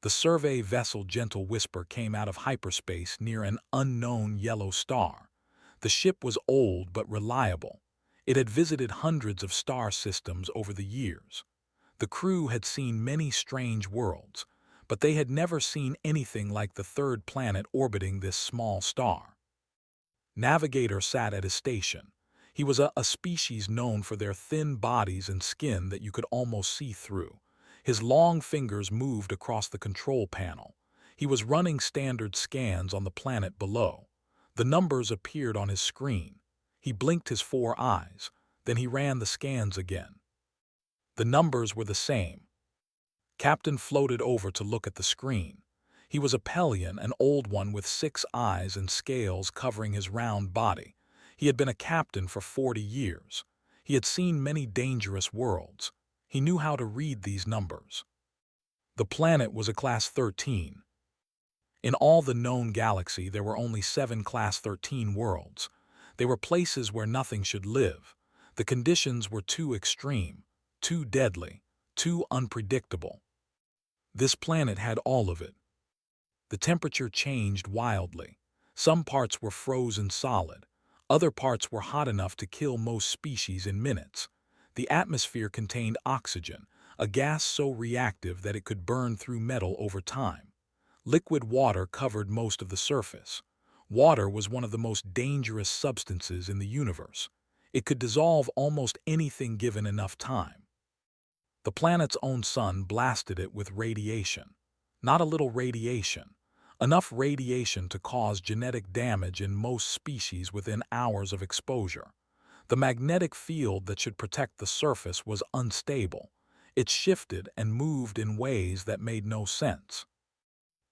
The survey vessel Gentle Whisper came out of hyperspace near an unknown yellow star. The ship was old but reliable. It had visited hundreds of star systems over the years. The crew had seen many strange worlds, but they had never seen anything like the third planet orbiting this small star. Navigator sat at his station. He was a species known for their thin bodies and skin that you could almost see through. His long fingers moved across the control panel. He was running standard scans on the planet below. The numbers appeared on his screen. He blinked his 4 eyes. Then he ran the scans again. The numbers were the same. Captain floated over to look at the screen. He was a Pelion, an old one with 6 eyes and scales covering his round body. He had been a captain for 40 years. He had seen many dangerous worlds. He knew how to read these numbers. The planet was a Class 13. In all the known galaxy, there were only 7 Class 13 worlds. They were places where nothing should live. The conditions were too extreme, too deadly, too unpredictable. This planet had all of it. The temperature changed wildly. Some parts were frozen solid. Other parts were hot enough to kill most species in minutes. The atmosphere contained oxygen, a gas so reactive that it could burn through metal over time. Liquid water covered most of the surface. Water was one of the most dangerous substances in the universe. It could dissolve almost anything given enough time. The planet's own sun blasted it with radiation. Not a little radiation. Enough radiation to cause genetic damage in most species within hours of exposure. The magnetic field that should protect the surface was unstable. It shifted and moved in ways that made no sense.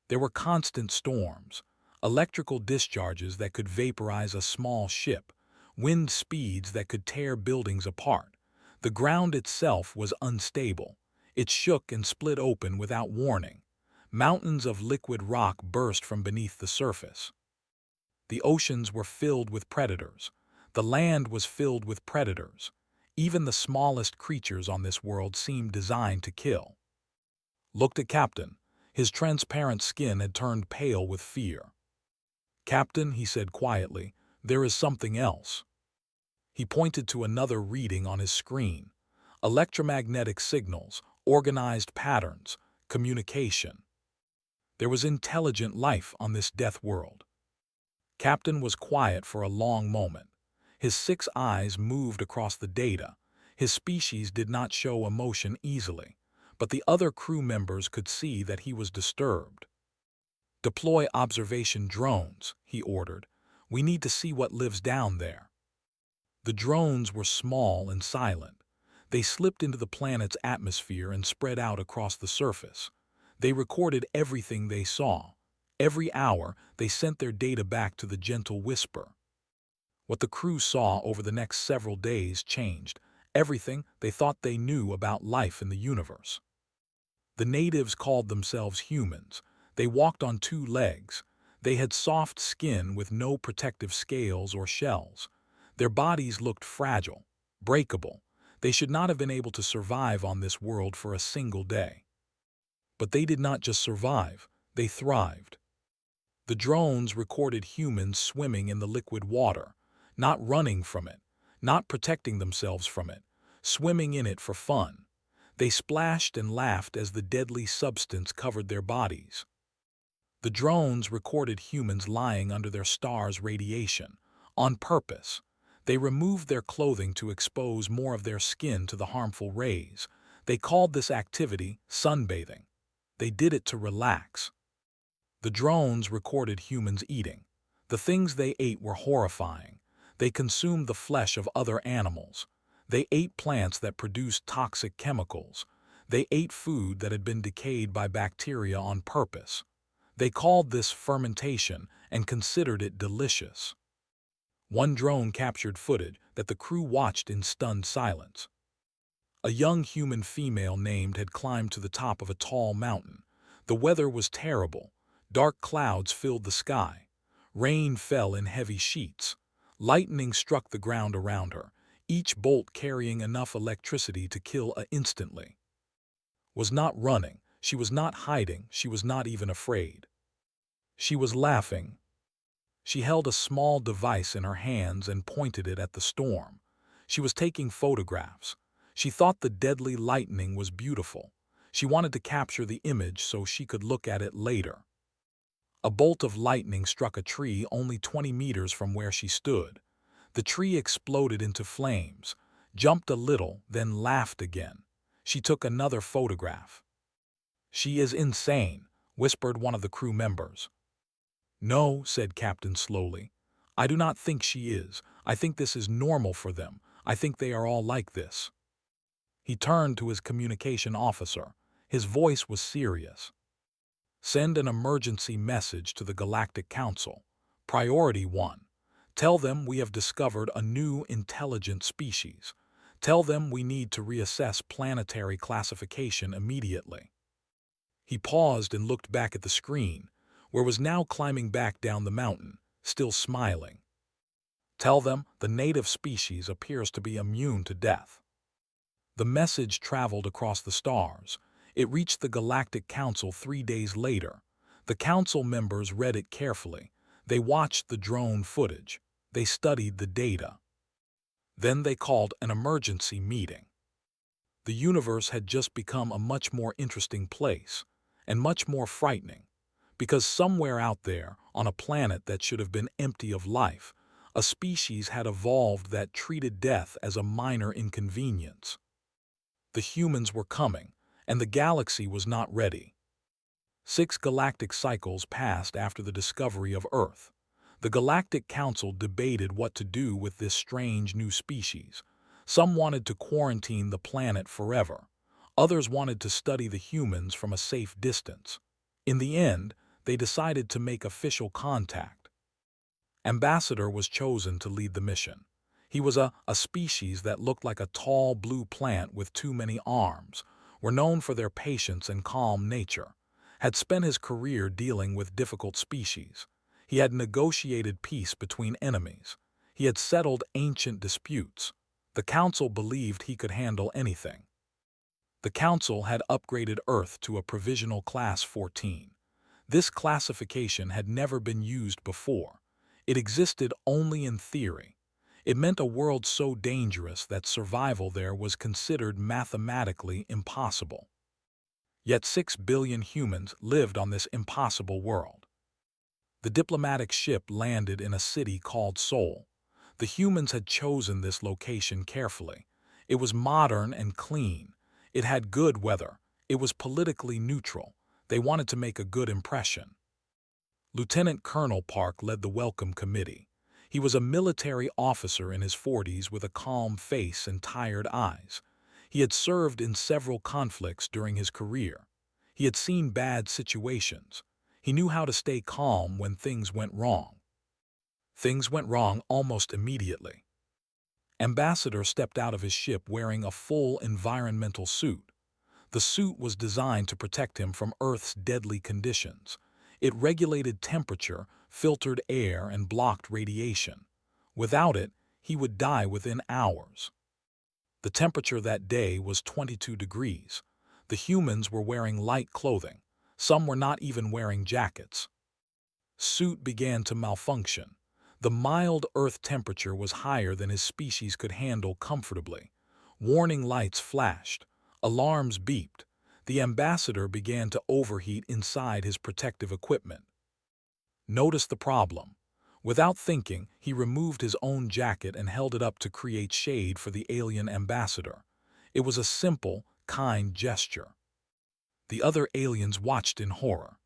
There were constant storms, electrical discharges that could vaporize a small ship, wind speeds that could tear buildings apart. The ground itself was unstable. It shook and split open without warning. Mountains of liquid rock burst from beneath the surface. The oceans were filled with predators. The land was filled with predators. Even the smallest creatures on this world seemed designed to kill. Looked at Captain. His transparent skin had turned pale with fear. "Captain," he said quietly, "there is something else." He pointed to another reading on his screen. Electromagnetic signals, organized patterns, communication. There was intelligent life on this death world. Captain was quiet for a long moment. His 6 eyes moved across the data. His species did not show emotion easily, but the other crew members could see that he was disturbed. "Deploy observation drones," he ordered. "We need to see what lives down there." The drones were small and silent. They slipped into the planet's atmosphere and spread out across the surface. They recorded everything they saw. Every hour, they sent their data back to the Gentle Whisper. What the crew saw over the next several days changed everything they thought they knew about life in the universe. The natives called themselves humans. They walked on 2 legs. They had soft skin with no protective scales or shells. Their bodies looked fragile, breakable. They should not have been able to survive on this world for a single day. But they did not just survive, they thrived. The drones recorded humans swimming in the liquid water, not running from it, not protecting themselves from it, swimming in it for fun. They splashed and laughed as the deadly substance covered their bodies. The drones recorded humans lying under their star's radiation, on purpose. They removed their clothing to expose more of their skin to the harmful rays. They called this activity sunbathing. They did it to relax. The drones recorded humans eating. The things they ate were horrifying. They consumed the flesh of other animals. They ate plants that produced toxic chemicals. They ate food that had been decayed by bacteria on purpose. They called this fermentation and considered it delicious. One drone captured footage that the crew watched in stunned silence. A young human female named had climbed to the top of a tall mountain. The weather was terrible. Dark clouds filled the sky. Rain fell in heavy sheets. Lightning struck the ground around her, each bolt carrying enough electricity to kill her instantly. Was not running. She was not hiding, she was not even afraid. She was laughing. She held a small device in her hands and pointed it at the storm. She was taking photographs. She thought the deadly lightning was beautiful. She wanted to capture the image so she could look at it later. A bolt of lightning struck a tree only 20 meters from where she stood. The tree exploded into flames, jumped a little, then laughed again. She took another photograph. "She is insane," whispered one of the crew members. "No," said Captain slowly. "I do not think she is. I think this is normal for them. I think they are all like this." He turned to his communication officer. His voice was serious. "Send an emergency message to the Galactic Council. Priority 1. Tell them we have discovered a new intelligent species. Tell them we need to reassess planetary classification immediately." He paused and looked back at the screen, where was now climbing back down the mountain, still smiling. "Tell them the native species appears to be immune to death." The message traveled across the stars. It reached the Galactic Council 3 days later. The council members read it carefully. They watched the drone footage. They studied the data. Then they called an emergency meeting. The universe had just become a much more interesting place, and much more frightening, because somewhere out there, on a planet that should have been empty of life, a species had evolved that treated death as a minor inconvenience. The humans were coming, and the galaxy was not ready. 6 galactic cycles passed after the discovery of Earth. The Galactic Council debated what to do with this strange new species. Some wanted to quarantine the planet forever. Others wanted to study the humans from a safe distance. In the end, they decided to make official contact. Ambassador was chosen to lead the mission. He was a species that looked like a tall blue plant with too many arms, were known for their patience and calm nature, had spent his career dealing with difficult species. He had negotiated peace between enemies. He had settled ancient disputes. The Council believed he could handle anything. The Council had upgraded Earth to a provisional Class 14. This classification had never been used before. It existed only in theory. It meant a world so dangerous that survival there was considered mathematically impossible. Yet 6 billion humans lived on this impossible world. The diplomatic ship landed in a city called Seoul. The humans had chosen this location carefully. It was modern and clean. It had good weather. It was politically neutral. They wanted to make a good impression. Lieutenant Colonel Park led the welcome committee. He was a military officer in his 40s with a calm face and tired eyes. He had served in several conflicts during his career. He had seen bad situations. He knew how to stay calm when things went wrong. Things went wrong almost immediately. Ambassador stepped out of his ship wearing a full environmental suit. The suit was designed to protect him from Earth's deadly conditions. It regulated temperature, filtered air, and blocked radiation. Without it, he would die within hours. The temperature that day was 22 degrees. The humans were wearing light clothing. Some were not even wearing jackets. Suit began to malfunction. The mild Earth temperature was higher than his species could handle comfortably. Warning lights flashed. Alarms beeped. The ambassador began to overheat inside his protective equipment. Notice the problem. Without thinking, he removed his own jacket and held it up to create shade for the alien ambassador. It was a simple, kind gesture. The other aliens watched in horror.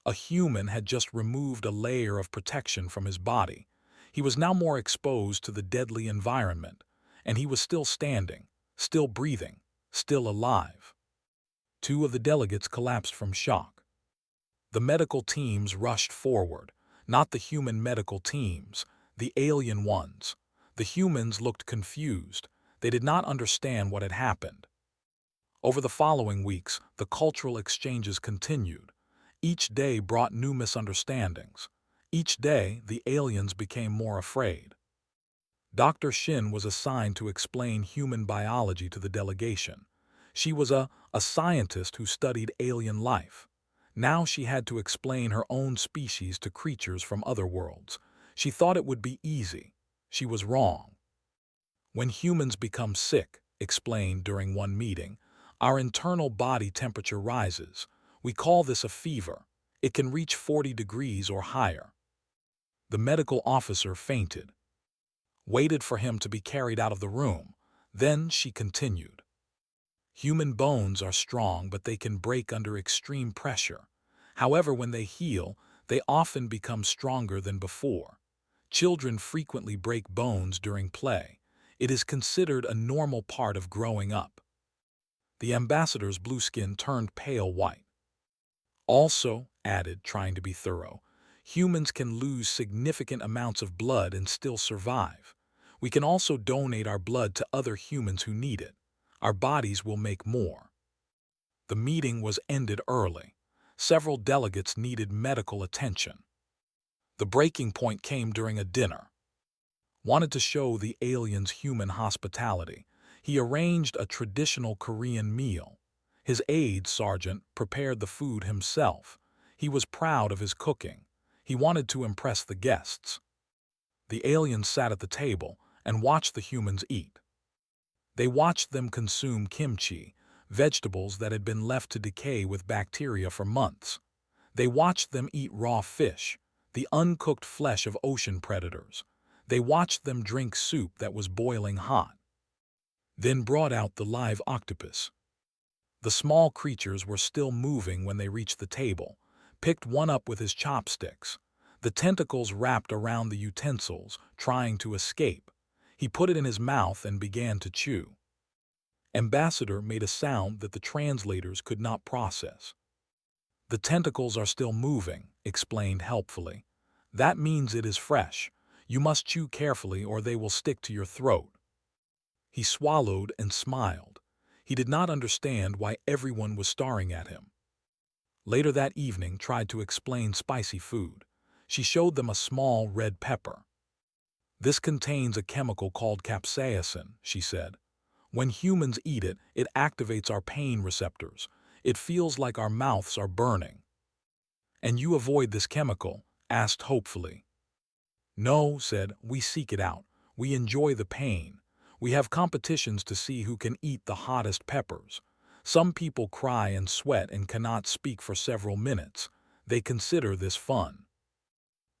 A human had just removed a layer of protection from his body. He was now more exposed to the deadly environment, and he was still standing, still breathing, still alive. 2 of the delegates collapsed from shock. The medical teams rushed forward, not the human medical teams, the alien ones. The humans looked confused. They did not understand what had happened. Over the following weeks, the cultural exchanges continued. Each day brought new misunderstandings. Each day, the aliens became more afraid. Dr. Shin was assigned to explain human biology to the delegation. She was a scientist who studied alien life. Now she had to explain her own species to creatures from other worlds. She thought it would be easy. She was wrong. When humans become sick, explained during one meeting, our internal body temperature rises. We call this a fever. It can reach 40 degrees or higher. The medical officer fainted, waited for him to be carried out of the room. Then she continued. Human bones are strong, but they can break under extreme pressure. However, when they heal, they often become stronger than before. Children frequently break bones during play. It is considered a normal part of growing up. The ambassador's blue skin turned pale white. Also, added, trying to be thorough, humans can lose significant amounts of blood and still survive. We can also donate our blood to other humans who need it. Our bodies will make more. The meeting was ended early. Several delegates needed medical attention. The breaking point came during a dinner. Wanted to show the aliens human hospitality, he arranged a traditional Korean meal. His aide, Sergeant, prepared the food himself. He was proud of his cooking. He wanted to impress the guests. The aliens sat at the table and watched the humans eat. They watched them consume kimchi, vegetables that had been left to decay with bacteria for months. They watched them eat raw fish, the uncooked flesh of ocean predators. They watched them drink soup that was boiling hot. Then brought out the live octopus. The small creatures were still moving when they reached the table, picked one up with his chopsticks. The tentacles wrapped around the utensils, trying to escape. He put it in his mouth and began to chew. Ambassador made a sound that the translators could not process. The tentacles are still moving, explained helpfully. That means it is fresh. You must chew carefully or they will stick to your throat. He swallowed and smiled. He did not understand why everyone was staring at him. Later that evening, tried to explain spicy food. She showed them a small red pepper. This contains a chemical called capsaicin, she said. When humans eat it, it activates our pain receptors. It feels like our mouths are burning. And you avoid this chemical? Asked hopefully. No, said, we seek it out. We enjoy the pain. We have competitions to see who can eat the hottest peppers. Some people cry and sweat and cannot speak for several minutes. They consider this fun.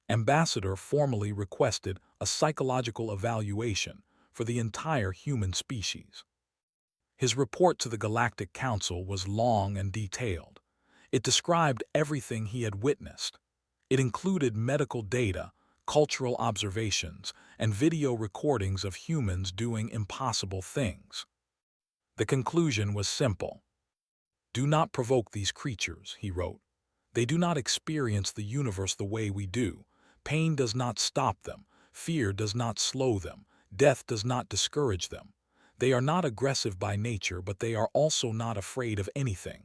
Ambassador formally requested a psychological evaluation for the entire human species. His report to the Galactic Council was long and detailed. It described everything he had witnessed. It included medical data, cultural observations, and video recordings of humans doing impossible things. The conclusion was simple. Do not provoke these creatures, he wrote. They do not experience the universe the way we do. Pain does not stop them. Fear does not slow them. Death does not discourage them. They are not aggressive by nature, but they are also not afraid of anything.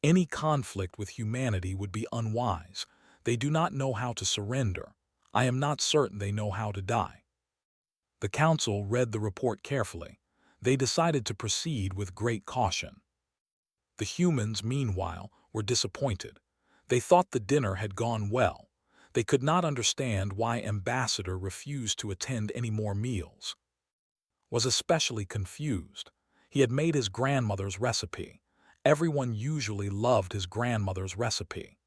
Any conflict with humanity would be unwise. They do not know how to surrender. I am not certain they know how to die. The council read the report carefully. They decided to proceed with great caution. The humans, meanwhile, were disappointed. They thought the dinner had gone well. They could not understand why Ambassador refused to attend any more meals. Was especially confused. He had made his grandmother's recipe. Everyone usually loved his grandmother's recipe.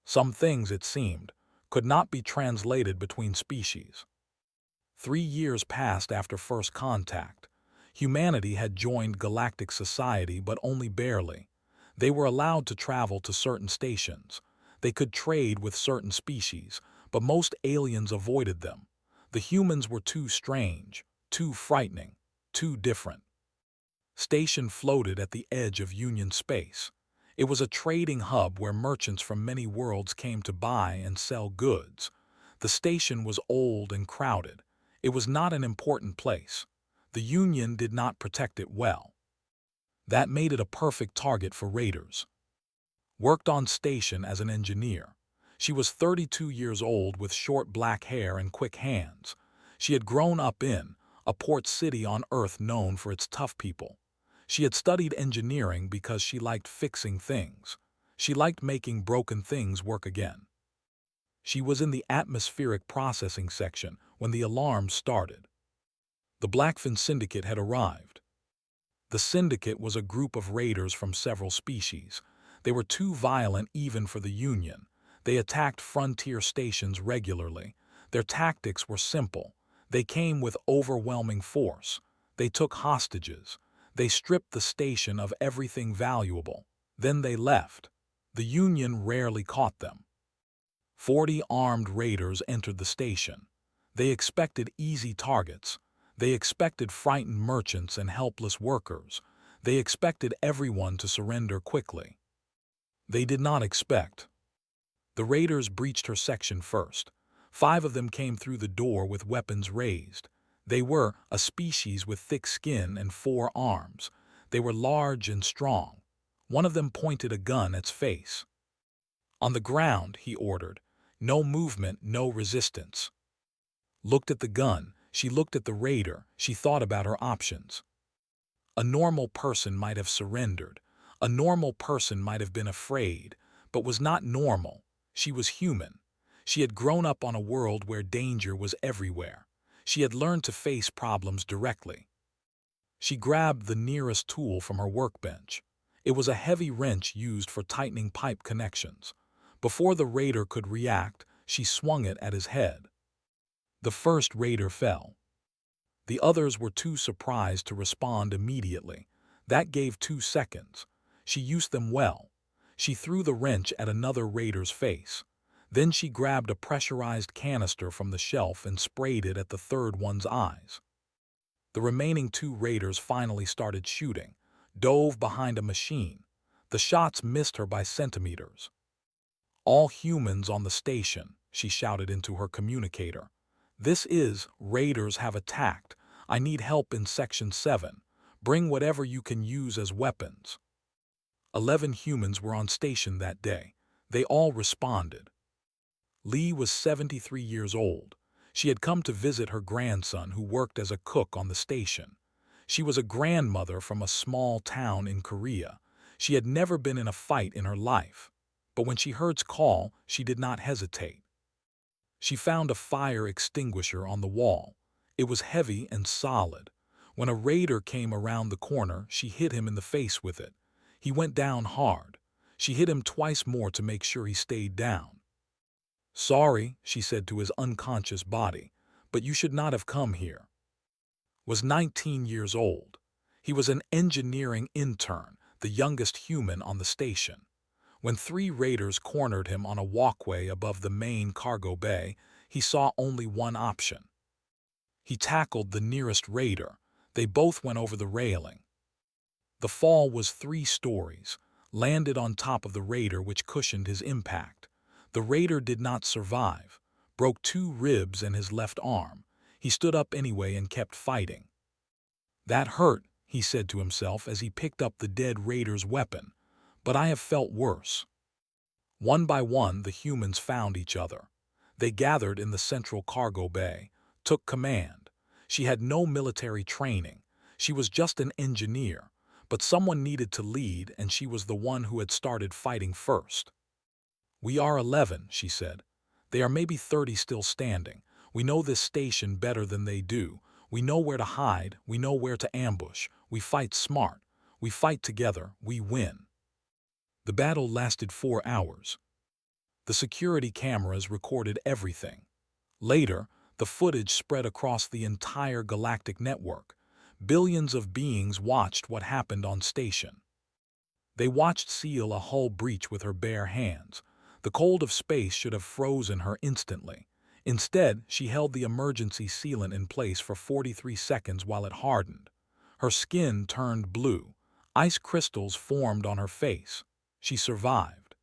Some things, it seemed, could not be translated between species. 3 years passed after first contact. Humanity had joined galactic society, but only barely. They were allowed to travel to certain stations. They could trade with certain species, but most aliens avoided them. The humans were too strange, too frightening, too different. Station floated at the edge of Union space. It was a trading hub where merchants from many worlds came to buy and sell goods. The station was old and crowded. It was not an important place. The Union did not protect it well. That made it a perfect target for raiders. Worked on station as an engineer. She was 32 years old with short black hair and quick hands. She had grown up in a port city on Earth known for its tough people. She had studied engineering because she liked fixing things. She liked making broken things work again. She was in the atmospheric processing section when the alarm started. The Blackfin Syndicate had arrived. The Syndicate was a group of raiders from several species. They were too violent even for the Union. They attacked frontier stations regularly. Their tactics were simple. They came with overwhelming force. They took hostages. They stripped the station of everything valuable. Then they left. The Union rarely caught them. 40 armed raiders entered the station. They expected easy targets. They expected frightened merchants and helpless workers. They expected everyone to surrender quickly. They did not expect. The raiders breached her section first. 5 of them came through the door with weapons raised. They were a species with thick skin and 4 arms. They were large and strong. One of them pointed a gun at its face. "On the ground," he ordered. "No movement, no resistance." Looked at the gun. She looked at the raider. She thought about her options. A normal person might have surrendered. A normal person might have been afraid, but was not normal. She was human. She had grown up on a world where danger was everywhere. She had learned to face problems directly. She grabbed the nearest tool from her workbench. It was a heavy wrench used for tightening pipe connections. Before the raider could react, she swung it at his head. The first raider fell. The others were too surprised to respond immediately. That gave 2 seconds. She used them well. She threw the wrench at another raider's face. Then she grabbed a pressurized canister from the shelf and sprayed it at the third one's eyes. The remaining 2 raiders finally started shooting, dove behind a machine. The shots missed her by centimeters. "All humans on the station," she shouted into her communicator. "This is, raiders have attacked. I need help in Section 7. Bring whatever you can use as weapons." 11 humans were on station that day. They all responded. Lee was 73 years old. She had come to visit her grandson who worked as a cook on the station. She was a grandmother from a small town in Korea. She had never been in a fight in her life. But when she heard call, she did not hesitate. She found a fire extinguisher on the wall. It was heavy and solid. When a raider came around the corner, she hit him in the face with it. He went down hard. She hit him twice more to make sure he stayed down. "Sorry," she said to his unconscious body, "but you should not have come here." Was 19 years old. He was an engineering intern, the youngest human on the station. When 3 raiders cornered him on a walkway above the main cargo bay, he saw only one option. He tackled the nearest raider. They both went over the railing. The fall was 3 stories, landed on top of the raider, which cushioned his impact. The raider did not survive, broke 2 ribs and his left arm. He stood up anyway and kept fighting. "That hurt," he said to himself as he picked up the dead raider's weapon. "But I have felt worse." One by one, the humans found each other. They gathered in the central cargo bay, took command. She had no military training. She was just an engineer. But someone needed to lead, and she was the one who had started fighting first. "We are 11, she said. "They are maybe 30 still standing. We know this station better than they do. We know where to hide. We know where to ambush. We fight smart. We fight together. We win." The battle lasted 4 hours. The security cameras recorded everything. Later, the footage spread across the entire galactic network. Billions of beings watched what happened on station. They watched seal a hull breach with her bare hands. The cold of space should have frozen her instantly. Instead, she held the emergency sealant in place for 43 seconds while it hardened. Her skin turned blue. Ice crystals formed on her face. She survived.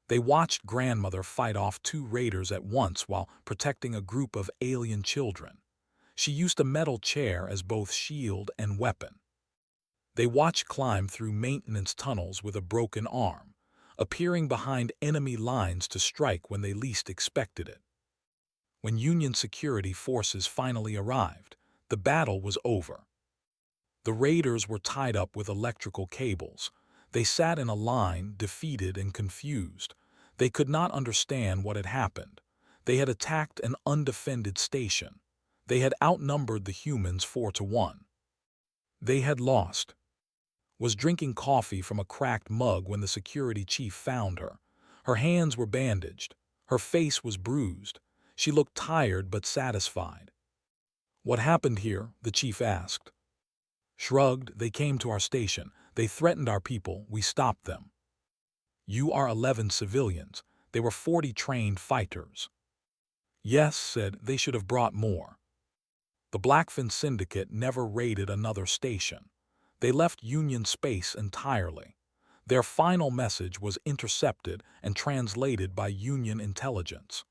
They watched grandmother fight off 2 raiders at once while protecting a group of alien children. She used a metal chair as both shield and weapon. They watched climb through maintenance tunnels with a broken arm, appearing behind enemy lines to strike when they least expected it. When Union security forces finally arrived, the battle was over. The raiders were tied up with electrical cables. They sat in a line, defeated and confused. They could not understand what had happened. They had attacked an undefended station. They had outnumbered the humans 4-1. They had lost. Was drinking coffee from a cracked mug when the security chief found her. Her hands were bandaged. Her face was bruised. She looked tired but satisfied. "What happened here?" the chief asked. Shrugged. "They came to our station. They threatened our people. We stopped them." "You are 11 civilians. They were 40 trained fighters." "Yes," said, "they should have brought more." The Blackfin Syndicate never raided another station. They left Union space entirely. Their final message was intercepted and translated by Union intelligence.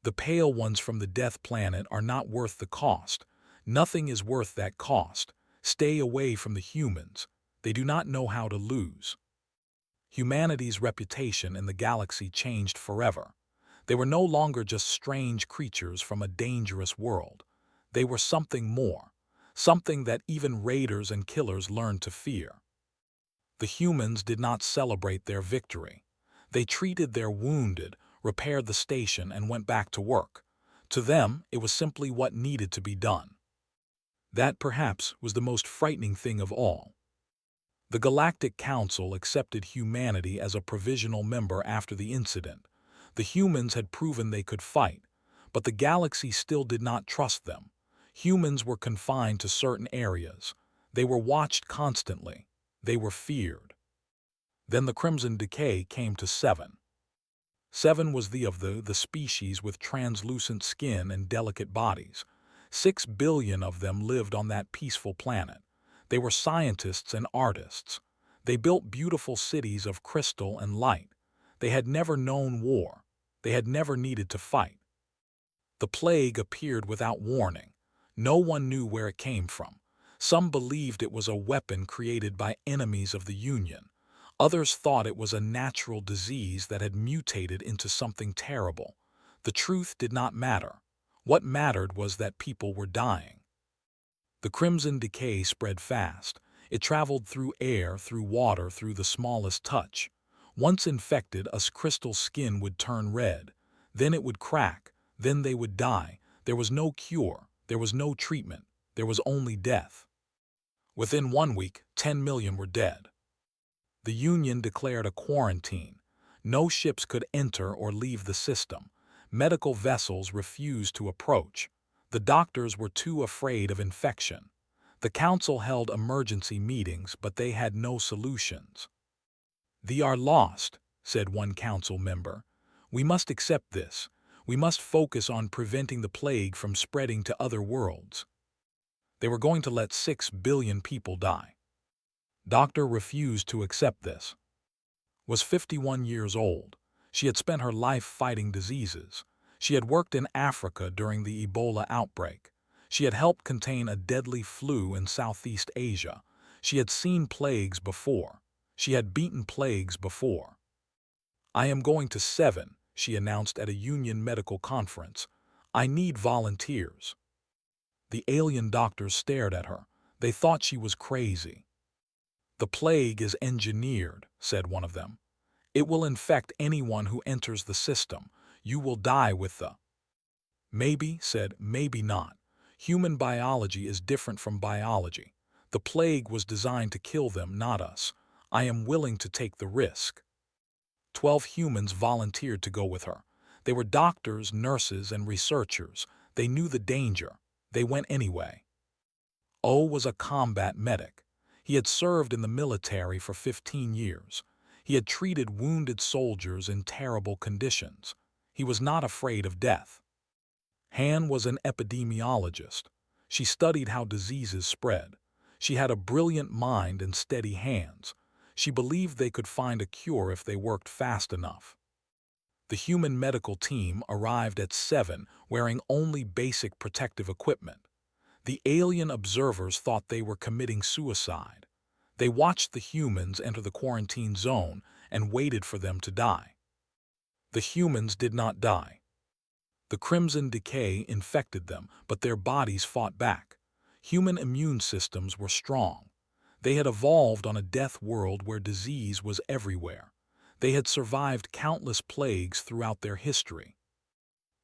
"The pale ones from the Death Planet are not worth the cost. Nothing is worth that cost. Stay away from the humans. They do not know how to lose." Humanity's reputation in the galaxy changed forever. They were no longer just strange creatures from a dangerous world. They were something more, something that even raiders and killers learned to fear. The humans did not celebrate their victory. They treated their wounded, repaired the station, and went back to work. To them, it was simply what needed to be done. That, perhaps, was the most frightening thing of all. The Galactic Council accepted humanity as a provisional member after the incident. The humans had proven they could fight, but the galaxy still did not trust them. Humans were confined to certain areas. They were watched constantly. They were feared. Then the Crimson Decay came to 7. 7 was the species with translucent skin and delicate bodies. 6 billion of them lived on that peaceful planet. They were scientists and artists. They built beautiful cities of crystal and light. They had never known war. They had never needed to fight. The plague appeared without warning. No one knew where it came from. Some believed it was a weapon created by enemies of the Union. Others thought it was a natural disease that had mutated into something terrible. The truth did not matter. What mattered was that people were dying. The Crimson Decay spread fast. It traveled through air, through water, through the smallest touch. Once infected, a crystal skin would turn red. Then it would crack. Then they would die. There was no cure. There was no treatment. There was only death. Within 1 week, 10 million were dead. The Union declared a quarantine. No ships could enter or leave the system. Medical vessels refused to approach. The doctors were too afraid of infection. The council held emergency meetings, but they had no solutions. "They are lost," said one council member. "We must accept this. We must focus on preventing the plague from spreading to other worlds." They were going to let 6 billion people die. Doctor refused to accept this. Was 51 years old. She had spent her life fighting diseases. She had worked in Africa during the Ebola outbreak. She had helped contain a deadly flu in Southeast Asia. She had seen plagues before. She had beaten plagues before. "I am going to 7, she announced at a Union medical conference. "I need volunteers." The alien doctors stared at her. They thought she was crazy. "The plague is engineered," said one of them. "It will infect anyone who enters the system. You will die with the—" "Maybe," said, "maybe not. Human biology is different from biology. The plague was designed to kill them, not us. I am willing to take the risk." 12 humans volunteered to go with her. They were doctors, nurses, and researchers. They knew the danger. They went anyway. O was a combat medic. He had served in the military for 15 years. He had treated wounded soldiers in terrible conditions. He was not afraid of death. Han was an epidemiologist. She studied how diseases spread. She had a brilliant mind and steady hands. She believed they could find a cure if they worked fast enough. The human medical team arrived at 7 wearing only basic protective equipment. The alien observers thought they were committing suicide. They watched the humans enter the quarantine zone and waited for them to die. The humans did not die. The Crimson Decay infected them, but their bodies fought back. Human immune systems were strong. They had evolved on a death world where disease was everywhere. They had survived countless plagues throughout their history.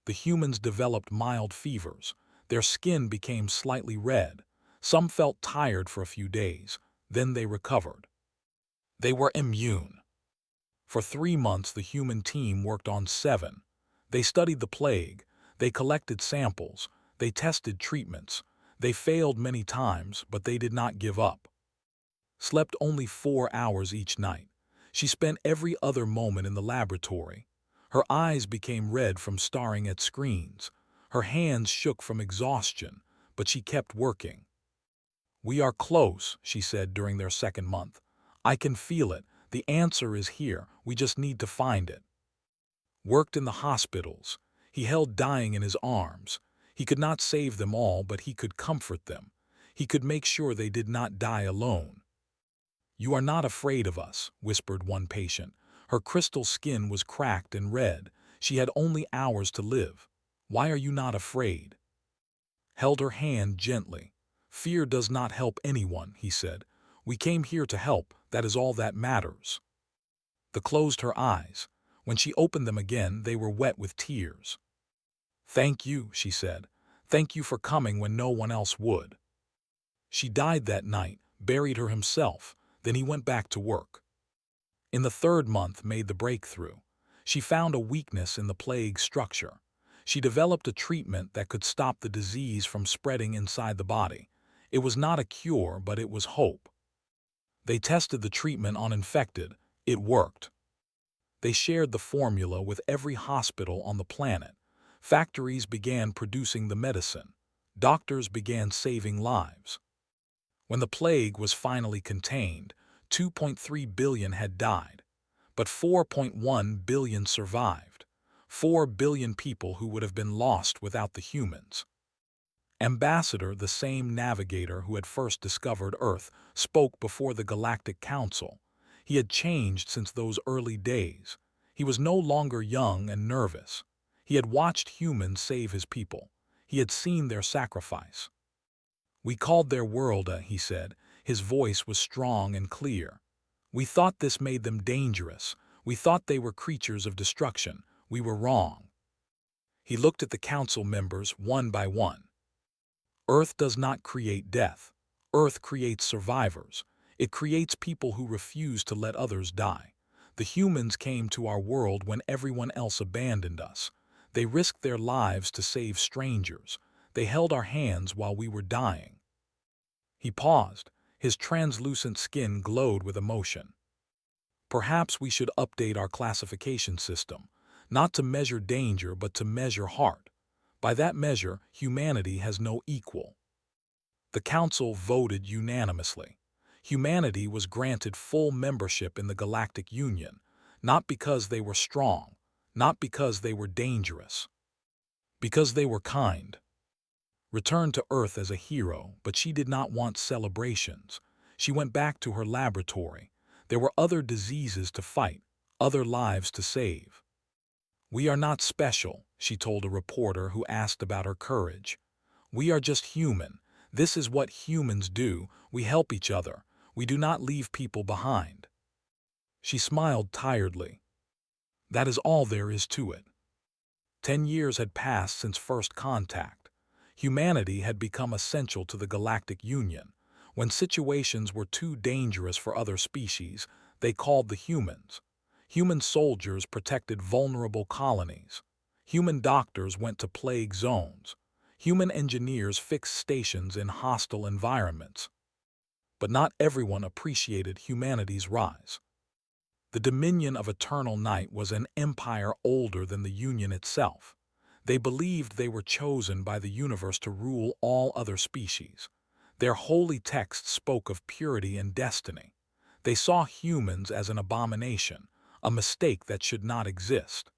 The humans developed mild fevers. Their skin became slightly red. Some felt tired for a few days. Then they recovered. They were immune. For 3 months, the human team worked on 7. They studied the plague. They collected samples. They tested treatments. They failed many times, but they did not give up. Slept only 4 hours each night. She spent every other moment in the laboratory. Her eyes became red from staring at screens. Her hands shook from exhaustion, but she kept working. "We are close," she said during their 2nd month. "I can feel it. The answer is here. We just need to find it." Worked in the hospitals. He held dying in his arms. He could not save them all, but he could comfort them. He could make sure they did not die alone. "You are not afraid of us," whispered one patient. Her crystal skin was cracked and red. She had only hours to live. "Why are you not afraid?" Held her hand gently. "Fear does not help anyone," he said. "We came here to help. That is all that matters." The closed her eyes. When she opened them again, they were wet with tears. "Thank you," she said. "Thank you for coming when no one else would." She died that night, buried her himself. Then he went back to work. In the 3rd month made the breakthrough. She found a weakness in the plague structure. She developed a treatment that could stop the disease from spreading inside the body. It was not a cure, but it was hope. They tested the treatment on infected. It worked. They shared the formula with every hospital on the planet. Factories began producing the medicine. Doctors began saving lives. When the plague was finally contained, 2.3 billion had died, but 4.1 billion survived. 4 billion people who would have been lost without the humans. Ambassador, the same navigator who had first discovered Earth, spoke before the Galactic Council. He had changed since those early days. He was no longer young and nervous. He had watched humans save his people. He had seen their sacrifice. "We called their world he said. His voice was strong and clear. "We thought this made them dangerous. We thought they were creatures of destruction. We were wrong." He looked at the council members one by one. "Earth does not create death. Earth creates survivors. It creates people who refuse to let others die. The humans came to our world when everyone else abandoned us. They risked their lives to save strangers. They held our hands while we were dying." He paused. His translucent skin glowed with emotion. "Perhaps we should update our classification system, not to measure danger but to measure heart. By that measure, humanity has no equal." The council voted unanimously. Humanity was granted full membership in the Galactic Union, not because they were strong, not because they were dangerous, because they were kind. Returned to Earth as a hero, but she did not want celebrations. She went back to her laboratory. There were other diseases to fight, other lives to save. "We are not special," she told a reporter who asked about her courage. "We are just human. This is what humans do. We help each other. We do not leave people behind." She smiled tiredly. "That is all there is to it." 10 years had passed since first contact. Humanity had become essential to the Galactic Union. When situations were too dangerous for other species, they called the humans. Human soldiers protected vulnerable colonies. Human doctors went to plague zones. Human engineers fixed stations in hostile environments. But not everyone appreciated humanity's rise. The dominion of Eternal Night was an empire older than the Union itself. They believed they were chosen by the universe to rule all other species. Their holy texts spoke of purity and destiny. They saw humans as an abomination, a mistake that should not exist.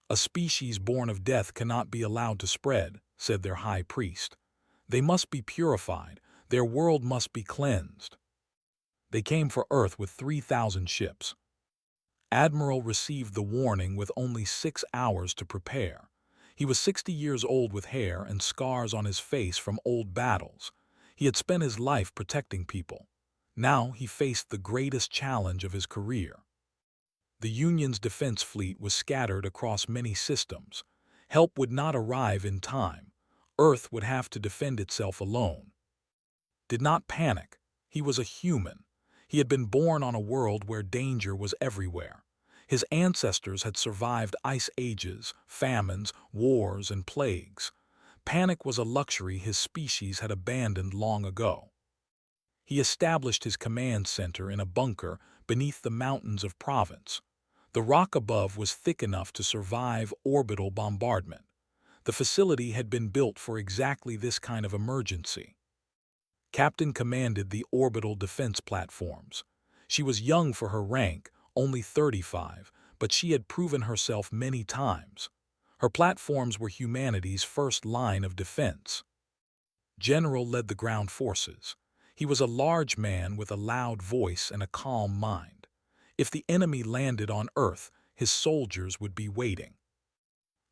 "A species born of death cannot be allowed to spread," said their high priest. "They must be purified. Their world must be cleansed." They came for Earth with 3,000 ships. Admiral received the warning with only 6 hours to prepare. He was 60 years old with hair and scars on his face from old battles. He had spent his life protecting people. Now he faced the greatest challenge of his career. The Union's defense fleet was scattered across many systems. Help would not arrive in time. Earth would have to defend itself alone. Did not panic. He was a human. He had been born on a world where danger was everywhere. His ancestors had survived ice ages, famines, wars, and plagues. Panic was a luxury his species had abandoned long ago. He established his command center in a bunker beneath the mountains of Provence. The rock above was thick enough to survive orbital bombardment. The facility had been built for exactly this kind of emergency. Captain commanded the orbital defense platforms. She was young for her rank, only 35, but she had proven herself many times. Her platforms were humanity's first line of defense. General led the ground forces. He was a large man with a loud voice and a calm mind. If the enemy landed on Earth, his soldiers would be waiting.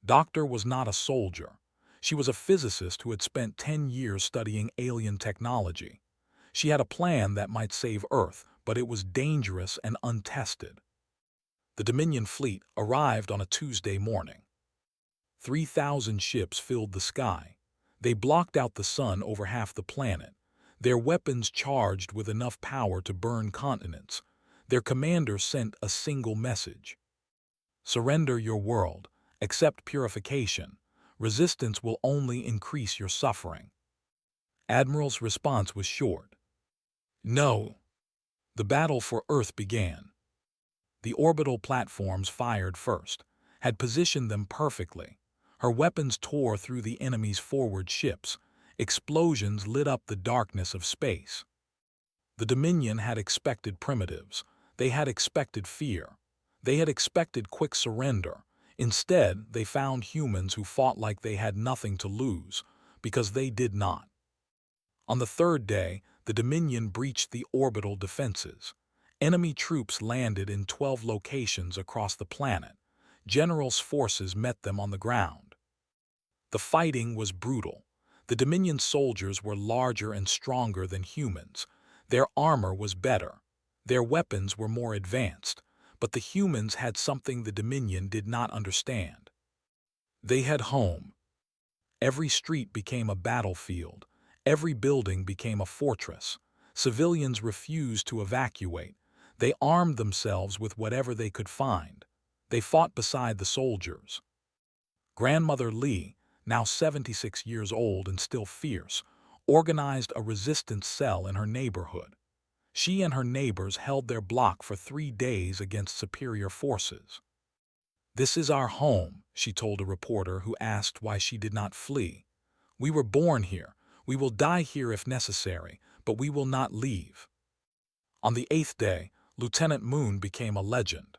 Doctor was not a soldier. She was a physicist who had spent 10 years studying alien technology. She had a plan that might save Earth, but it was dangerous and untested. The Dominion fleet arrived on a Tuesday morning. 3,000 ships filled the sky. They blocked out the sun over half the planet. Their weapons charged with enough power to burn continents. Their commander sent a single message: "Surrender your world. Accept purification. Resistance will only increase your suffering." Admiral's response was short: "No." The battle for Earth began. The orbital platforms fired first, had positioned them perfectly. Her weapons tore through the enemy's forward ships. Explosions lit up the darkness of space. The Dominion had expected primitives. They had expected fear. They had expected quick surrender. Instead, they found humans who fought like they had nothing to lose, because they did not. On the third day, the Dominion breached the orbital defenses. Enemy troops landed in 12 locations across the planet. General's forces met them on the ground. The fighting was brutal. The Dominion soldiers were larger and stronger than humans. Their armor was better. Their weapons were more advanced. But the humans had something the Dominion did not understand. They had home. Every street became a battlefield. Every building became a fortress. Civilians refused to evacuate. They armed themselves with whatever they could find. They fought beside the soldiers. Grandmother Lee, now 76 years old and still fierce, organized a resistance cell in her neighborhood. She and her neighbors held their block for 3 days against superior forces. "This is our home," she told a reporter who asked why she did not flee. "We were born here. We will die here if necessary, but we will not leave." On the 8th day, Lieutenant Moon became a legend.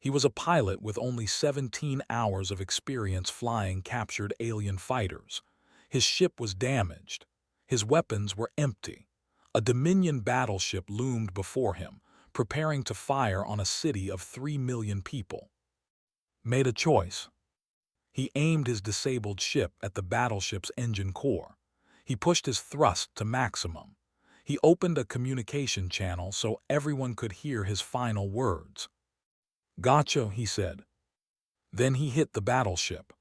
He was a pilot with only 17 hours of experience flying captured alien fighters. His ship was damaged. His weapons were empty. A Dominion battleship loomed before him, preparing to fire on a city of 3 million people. Made a choice. He aimed his disabled ship at the battleship's engine core. He pushed his thrust to maximum. He opened a communication channel so everyone could hear his final words. "Gotcha," he said. Then he hit the battleship.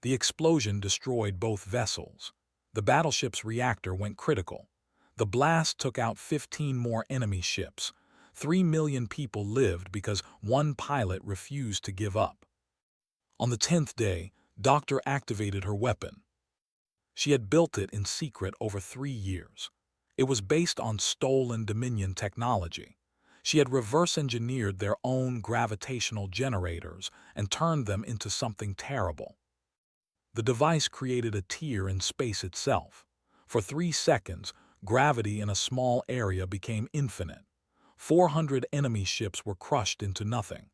The explosion destroyed both vessels. The battleship's reactor went critical. The blast took out 15 more enemy ships. 3 million people lived because one pilot refused to give up. On the 10th day, Doctor activated her weapon. She had built it in secret over 3 years. It was based on stolen Dominion technology. She had reverse-engineered their own gravitational generators and turned them into something terrible. The device created a tear in space itself. For 3 seconds, gravity in a small area became infinite. 400 enemy ships were crushed into nothing.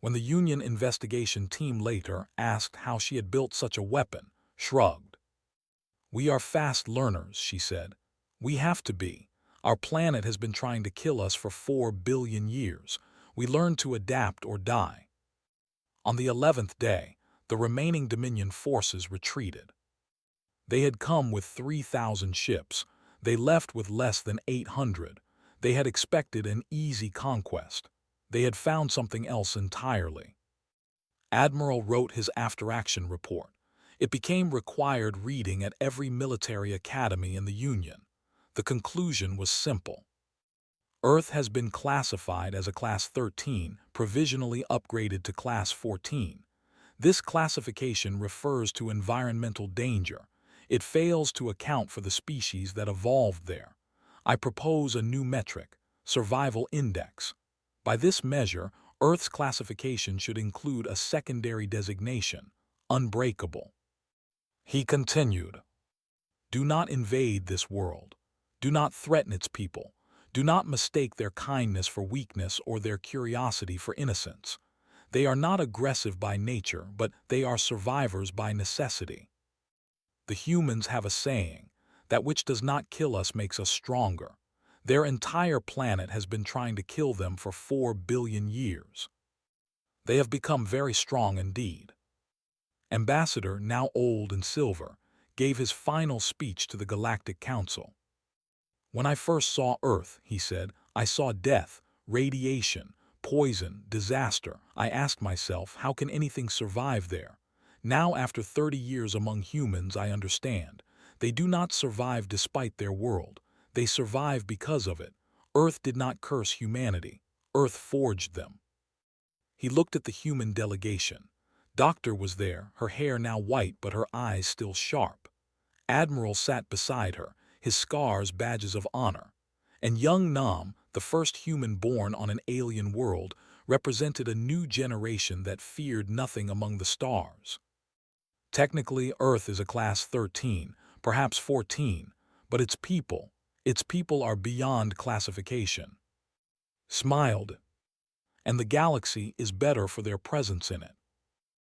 When the Union investigation team later asked how she had built such a weapon, shrugged. "We are fast learners," she said. "We have to be. Our planet has been trying to kill us for 4 billion years. We learn to adapt or die." On the 11th day, the remaining Dominion forces retreated. They had come with 3,000 ships. They left with less than 800. They had expected an easy conquest. They had found something else entirely. Admiral wrote his after-action report. It became required reading at every military academy in the Union. The conclusion was simple. Earth has been classified as a Class 13, provisionally upgraded to Class 14. This classification refers to environmental danger. It fails to account for the species that evolved there. I propose a new metric, survival index. By this measure, Earth's classification should include a secondary designation, unbreakable. He continued, "Do not invade this world. Do not threaten its people. Do not mistake their kindness for weakness or their curiosity for innocence. They are not aggressive by nature, but they are survivors by necessity. The humans have a saying, that which does not kill us makes us stronger. Their entire planet has been trying to kill them for 4 billion years. They have become very strong indeed." Ambassador, now old and silver, gave his final speech to the Galactic Council. "When I first saw Earth," he said, "I saw death, radiation, poison, disaster. I asked myself, how can anything survive there? Now, after 30 years among humans, I understand. They do not survive despite their world. They survive because of it. Earth did not curse humanity. Earth forged them." He looked at the human delegation. Doctor was there, her hair now white but her eyes still sharp. Admiral sat beside her, his scars badges of honor. And young Nam, the first human born on an alien world, represented a new generation that feared nothing among the stars. Technically, Earth is a Class 13, perhaps 14, but its people are beyond classification. Smiled. And the galaxy is better for their presence in it.